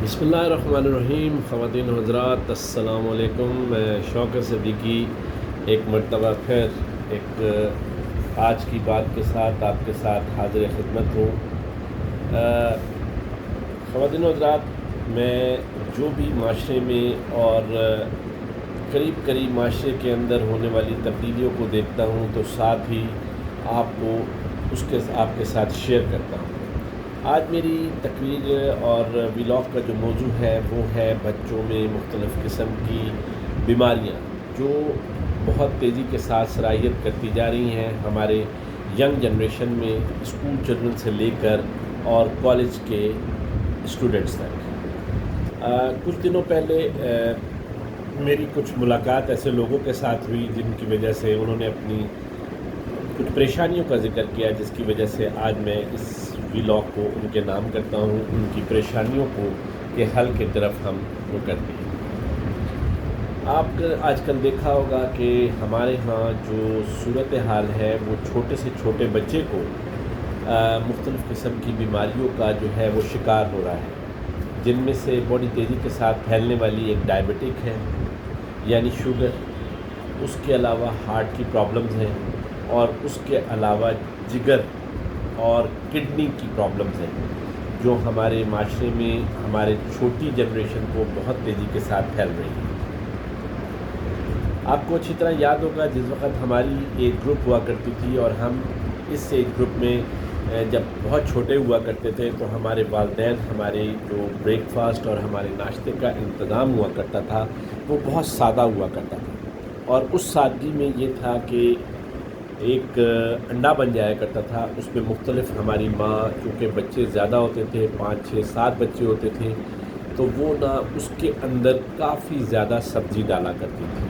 بسم اللہ الرحمن الرحیم۔ خواتین و حضرات السلام علیکم۔ میں شوکت صدیقی ایک مرتبہ پھر ایک آج کی بات کے ساتھ آپ کے ساتھ حاضر خدمت ہوں۔ خواتین و حضرات، میں جو بھی معاشرے میں اور قریب معاشرے کے اندر ہونے والی تبدیلیوں کو دیکھتا ہوں تو ساتھ ہی آپ کے ساتھ شیئر کرتا ہوں۔ آج میری تقریر اور ولاگ کا جو موضوع ہے وہ ہے بچوں میں مختلف قسم کی بیماریاں جو بہت تیزی کے ساتھ سرایت کرتی جا رہی ہیں ہمارے ینگ جنریشن میں، اسکول چلڈرن سے لے کر اور کالج کے اسٹوڈنٹس تک۔ کچھ دنوں پہلے میری کچھ ملاقات ایسے لوگوں کے ساتھ ہوئی جن کی وجہ سے انہوں نے اپنی کچھ پریشانیوں کا ذکر کیا، جس کی وجہ سے آج میں اس ولاگ کو ان کے نام کرتا ہوں، ان کی پریشانیوں کو کے حل کی طرف ہم رخ کرتے ہیں۔ آپ آج کل دیکھا ہوگا کہ ہمارے ہاں جو صورتحال ہے وہ چھوٹے سے چھوٹے بچے کو مختلف قسم کی بیماریوں کا جو ہے وہ شکار ہو رہا ہے، جن میں سے بڑی تیزی کے ساتھ پھیلنے والی ایک ڈائبٹک ہے یعنی شوگر، اس کے علاوہ ہارٹ کی پرابلمز ہیں، اور اس کے علاوہ جگر اور کڈنی کی پرابلمز ہیں جو ہمارے معاشرے میں ہمارے چھوٹی جنریشن کو بہت تیزی کے ساتھ پھیل رہی ہے۔ آپ کو اچھی طرح یاد ہوگا جس وقت ہماری ایج گروپ ہوا کرتی تھی اور ہم اس ایج گروپ میں جب بہت چھوٹے ہوا کرتے تھے تو ہمارے والدین ہمارے جو بریک فاسٹ اور ہمارے ناشتے کا انتظام ہوا کرتا تھا وہ بہت سادہ ہوا کرتا تھا، اور اس سادگی میں یہ تھا کہ ایک انڈا بن جایا کرتا تھا، اس میں مختلف ہماری ماں، چونکہ بچے زیادہ ہوتے تھے، 5 6 7 بچے ہوتے تھے، تو وہ نہ اس کے اندر کافی زیادہ سبزی ڈالا کرتی تھی۔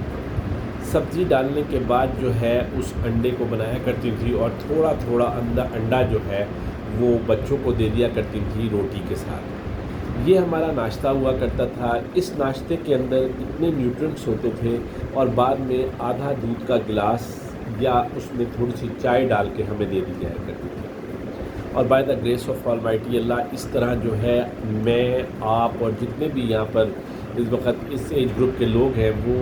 سبزی ڈالنے کے بعد جو ہے اس انڈے کو بنایا کرتی تھی اور تھوڑا تھوڑا انڈا جو ہے وہ بچوں کو دے دیا کرتی تھی روٹی کے ساتھ۔ یہ ہمارا ناشتہ ہوا کرتا تھا۔ اس ناشتے کے اندر اتنے نیوٹرنٹس ہوتے تھے، اور بعد میں آدھا دودھ کا گلاس یا اس میں تھوڑی سی چائے ڈال کے ہمیں دے دی جایا کرتی تھی۔ اور by the grace of almighty اللہ، اس طرح جو ہے میں، آپ اور جتنے بھی یہاں پر اس وقت اس ایج گروپ کے لوگ ہیں وہ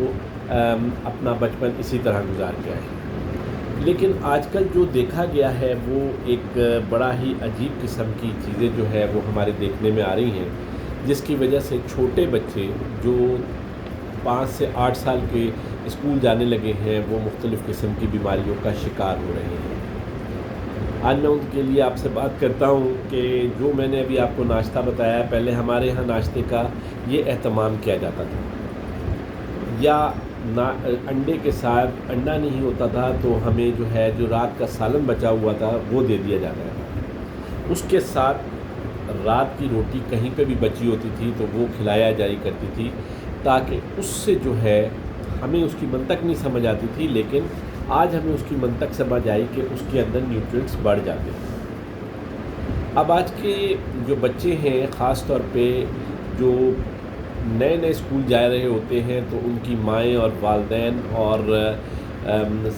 اپنا بچپن اسی طرح گزار کے آئے ہیں۔ لیکن آج کل جو دیکھا گیا ہے وہ ایک بڑا ہی عجیب قسم کی چیزیں جو ہے وہ ہمارے دیکھنے میں آ رہی ہیں، جس کی وجہ سے چھوٹے بچے جو 5 سے 8 سال کے اسکول جانے لگے ہیں وہ مختلف قسم کی بیماریوں کا شکار ہو رہے ہیں۔ آج میں ان کے لیے آپ سے بات کرتا ہوں کہ جو میں نے ابھی آپ کو ناشتہ بتایا ہے، پہلے ہمارے ہاں ناشتے کا یہ اہتمام کیا جاتا تھا، یا انڈے کے ساتھ انڈا نہیں ہوتا تھا تو ہمیں جو ہے جو رات کا سالن بچا ہوا تھا وہ دے دیا جاتا تھا، اس کے ساتھ رات کی روٹی کہیں پہ بھی بچی ہوتی تھی تو وہ کھلایا جایا کرتی تھی، تاکہ اس سے جو ہے ہمیں اس کی منطق نہیں سمجھ آتی تھی، لیکن آج ہمیں اس کی منطق سمجھ آئی کہ اس کے اندر نیوٹرینٹس بڑھ جاتے ہیں۔ اب آج کے جو بچے ہیں، خاص طور پہ جو نئے اسکول جا رہے ہوتے ہیں، تو ان کی مائیں اور والدین اور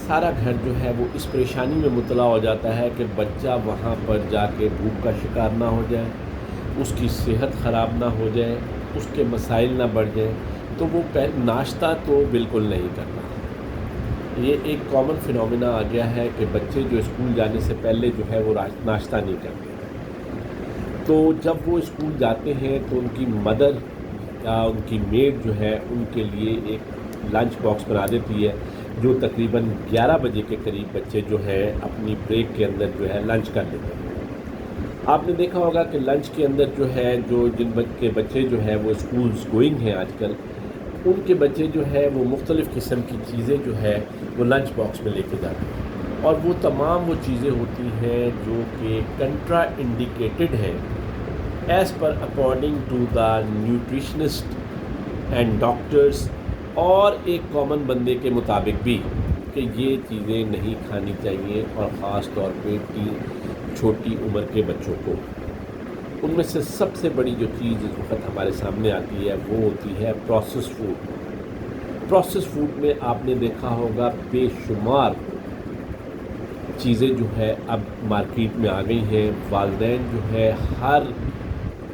سارا گھر جو ہے وہ اس پریشانی میں مبتلا ہو جاتا ہے کہ بچہ وہاں پر جا کے بھوک کا شکار نہ ہو جائے، اس کی صحت خراب نہ ہو جائے، اس کے مسائل نہ بڑھ جائیں، تو وہ ناشتہ تو بالکل نہیں کرتا۔ یہ ایک کامن فنومینا آ گیا ہے کہ بچے جو اسکول جانے سے پہلے جو ہے وہ ناشتہ نہیں کرتے، تو جب وہ اسکول جاتے ہیں تو ان کی مدر یا ان کی میڈ جو ہے ان کے لیے ایک لنچ باکس بنا دیتی ہے، جو تقریباً 11 بجے کے قریب بچے جو ہے اپنی بریک کے اندر جو ہے لنچ کر لیتے ہیں۔ آپ نے دیکھا ہوگا کہ لنچ کے اندر جو ہے جن کے بچے جو ہے وہ اسکولز گوئنگ ہیں آج کل، ان کے بچے جو ہے وہ مختلف قسم کی چیزیں جو ہے وہ لنچ باکس میں لے کے جاتے ہیں، اور وہ تمام وہ چیزیں ہوتی ہیں جو کہ کنٹرا انڈیکیٹڈ ہیں as per according to the nutritionist and doctors, اور ایک کامن بندے کے مطابق بھی، کہ یہ چیزیں نہیں کھانی چاہیے، اور خاص طور پہ چھوٹی عمر کے بچوں کو۔ ان میں سے سب سے بڑی جو چیز اس وقت ہمارے سامنے آتی ہے وہ ہوتی ہے پروسیس فوڈ۔ پروسیس فوڈ میں آپ نے دیکھا ہوگا بے شمار چیزیں جو ہے اب مارکیٹ میں آ گئی ہیں۔ والدین جو ہے ہر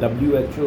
WHO,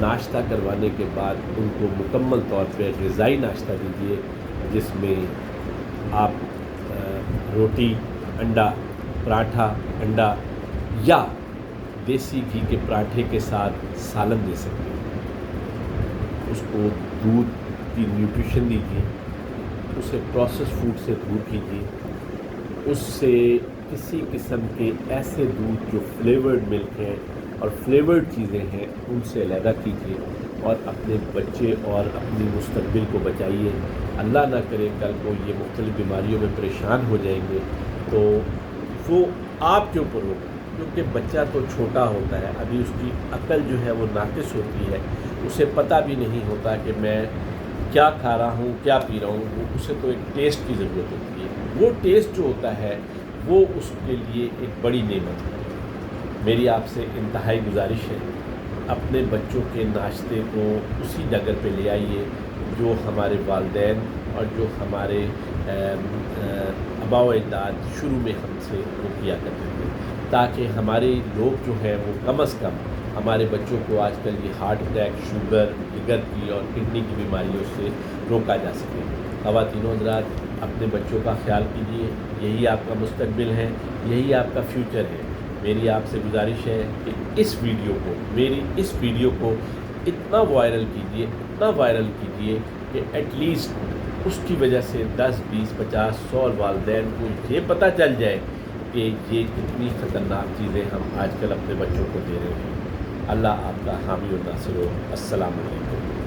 ناشتہ کروانے کے بعد ان کو مکمل طور پہ غذائی ناشتہ دیجیے، جس میں آپ روٹی، انڈا، پراٹھا، انڈا یا دیسی گھی کے پراٹھے کے ساتھ سالن دے سکتے ہیں۔ اس کو دودھ کی نیوٹریشن دیجیے، اسے پروسیس فوڈ سے دور کیجیے، اس سے کسی قسم کے ایسے دودھ جو فلیورڈ ملک ہیں اور فلیورڈ چیزیں ہیں ان سے علیحدہ کیجیے، اور اپنے بچے اور اپنی مستقبل کو بچائیے۔ اللہ نہ کرے کل کو یہ مختلف بیماریوں میں پریشان ہو جائیں گے تو وہ آپ کے اوپر ہوگا، کیونکہ بچہ تو چھوٹا ہوتا ہے، ابھی اس کی عقل جو ہے وہ ناقص ہوتی ہے، اسے پتہ بھی نہیں ہوتا کہ میں کیا کھا رہا ہوں، کیا پی رہا ہوں، اسے تو ایک ٹیسٹ کی ضرورت ہوتی ہے۔ وہ ٹیسٹ جو ہوتا ہے وہ اس کے لیے ایک بڑی نعمت ہے۔ میری آپ سے انتہائی گزارش ہے، اپنے بچوں کے ناشتے کو اسی جگہ پہ لے آئیے جو ہمارے والدین اور جو ہمارے آباء و اجداد شروع میں ہم سے وہ کیا کرتے تھے، تاکہ ہمارے لوگ جو ہیں وہ کم از کم ہمارے بچوں کو آج کل یہ ہارٹ اٹیک، شوگر، جگر کی اور کڈنی کی بیماریوں سے روکا جا سکے۔ خواتین و حضرات، اپنے بچوں کا خیال کیجیے، یہی آپ کا مستقبل ہے، یہی آپ کا فیوچر ہے۔ میری آپ سے گزارش ہے کہ میری اس ویڈیو کو اتنا وائرل کیجیے کہ ایٹ لیسٹ اس کی وجہ سے 10، 20، 50، 100 والدین کو یہ پتہ چل جائے کہ یہ کتنی خطرناک چیزیں ہم آج کل اپنے بچوں کو دے رہے ہیں۔ اللہ آپ کا حامی و ناصر ہو۔ السلام علیکم۔